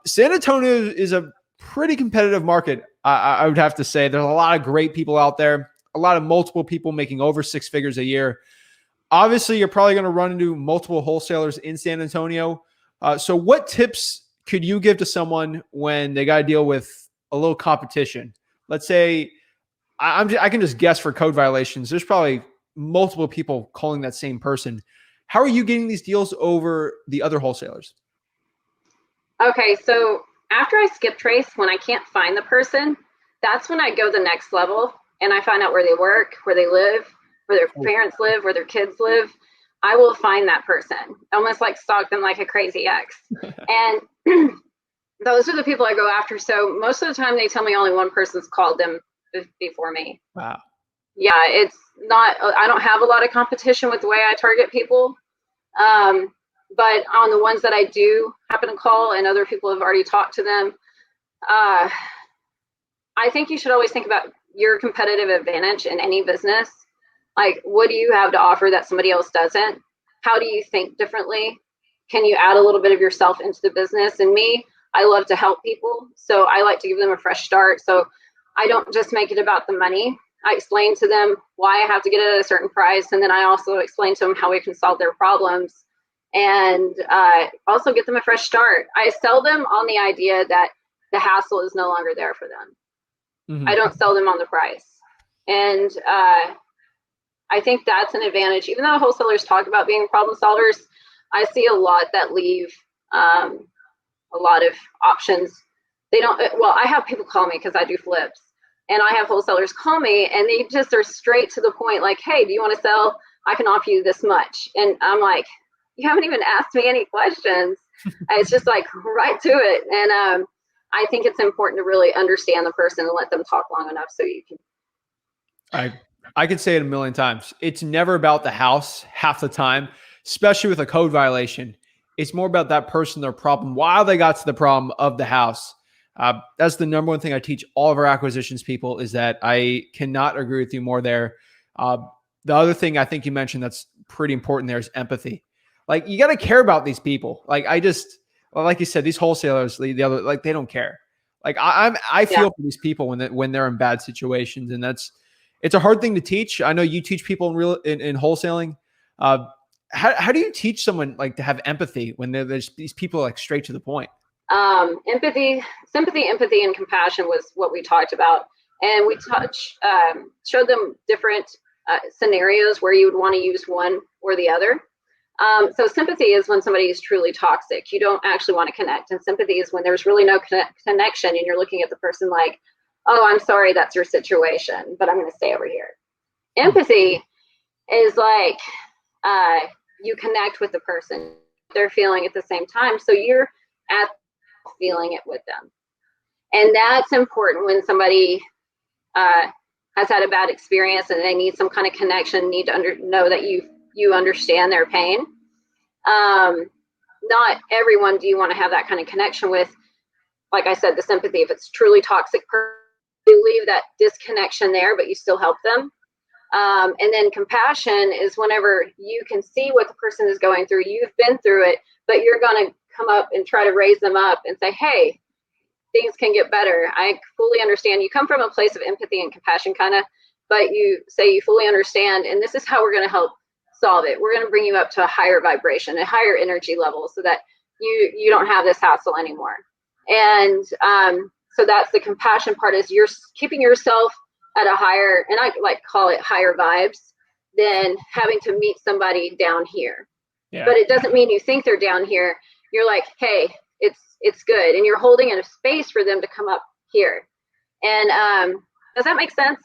San Antonio is a pretty competitive market. I would have to say there's a lot of great people out there, a lot of multiple people making over 6 figures a year. Obviously, you're probably going to run into multiple wholesalers in San Antonio. So what tips could you give to someone when they got to deal with a little competition? Let's say I can just guess for code violations. There's probably multiple people calling that same person. How are you getting these deals over the other wholesalers? Okay, so after I skip trace, when I can't find the person, that's when I go the next level and I find out where they work, where they live, where their parents live, where their kids live. I will find that person, almost like stalk them like a crazy ex. And those are the people I go after. So most of the time they tell me only one person's called them before me. Wow. Yeah, it's not, I don't have a lot of competition with the way I target people. But on the ones that I do happen to call and other people have already talked to them, I think you should always think about your competitive advantage in any business. Like, what do you have to offer that somebody else doesn't? How do you think differently? Can you add a little bit of yourself into the business? And me, I love to help people. So I like to give them a fresh start. So I don't just make it about the money. I explain to them why I have to get it at a certain price. And then I also explain to them how we can solve their problems and also get them a fresh start. I sell them on the idea that the hassle is no longer there for them. Mm-hmm. I don't sell them on the price. And I think that's an advantage. Even though wholesalers talk about being problem solvers, I see a lot that leave a lot of options. They don't, well, I have people call me because I do flips. And I have wholesalers call me and they just are straight to the point, like, hey, do you want to sell? I can offer you this much. And I'm like, you haven't even asked me any questions. It's just like right to it. And I think it's important to really understand the person and let them talk long enough so you can. I could say it a million times. It's never about the house half the time, especially with a code violation. It's more about that person, their problem, while they got to the problem of the house. That's the number one thing I teach all of our acquisitions people is that I cannot agree with you more there. The other thing I think you mentioned that's pretty important there is empathy. Like, you got to care about these people. Like, like you said, these wholesalers, they don't care. Like, I feel for these people when they're in bad situations, and it's a hard thing to teach. I know you teach people in wholesaling. How do you teach someone like to have empathy when there's these people like straight to the point? Empathy, sympathy, empathy, and compassion was what we talked about. And we showed them different scenarios where you would want to use one or the other. So sympathy is when somebody is truly toxic. You don't actually want to connect. And sympathy is when there's really no connection and you're looking at the person like, oh, I'm sorry, that's your situation, but I'm going to stay over here. Empathy is like you connect with the person. They're feeling at the same time. So you're at feeling it with them. And that's important when somebody has had a bad experience and they need some kind of connection, need to know that you understand their pain. Not everyone do you want to have that kind of connection with. Like I said, the sympathy, if it's truly toxic, you leave that disconnection there, but you still help them. And then compassion is whenever you can see what the person is going through, you've been through it, but you're going to come up and try to raise them up and say, hey, things can get better. I fully understand. You come from a place of empathy and compassion kind of, but you say you fully understand, and this is how we're going to help solve it. We're going to bring you up to a higher vibration, a higher energy level so that you don't have this hassle anymore. And so that's the compassion part, is you're keeping yourself at a higher, and I like call it higher vibes, than having to meet somebody down here. Yeah. But it doesn't mean you think they're down here. You're like, hey, it's good. And you're holding in a space for them to come up here. And does that make sense?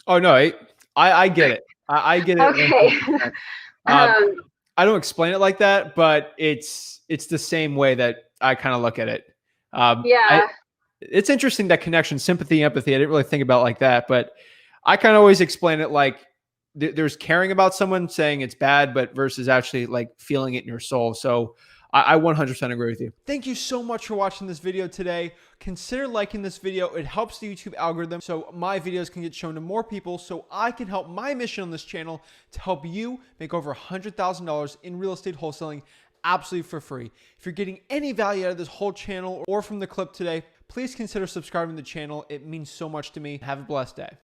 Oh, no, I get it. I get it. Okay. I don't explain it like that, but it's the same way that I kind of look at it. It's interesting, that connection, sympathy, empathy. I didn't really think about it like that, but I kind of always explain it like there's caring about someone, saying it's bad, but versus actually like feeling it in your soul. So I 100% agree with you. Thank you so much for watching this video today. Consider liking this video. It helps the YouTube algorithm so my videos can get shown to more people, so I can help my mission on this channel to help you make over $100,000 in real estate wholesaling absolutely for free. If you're getting any value out of this whole channel or from the clip today, please consider subscribing to the channel. It means so much to me. Have a blessed day.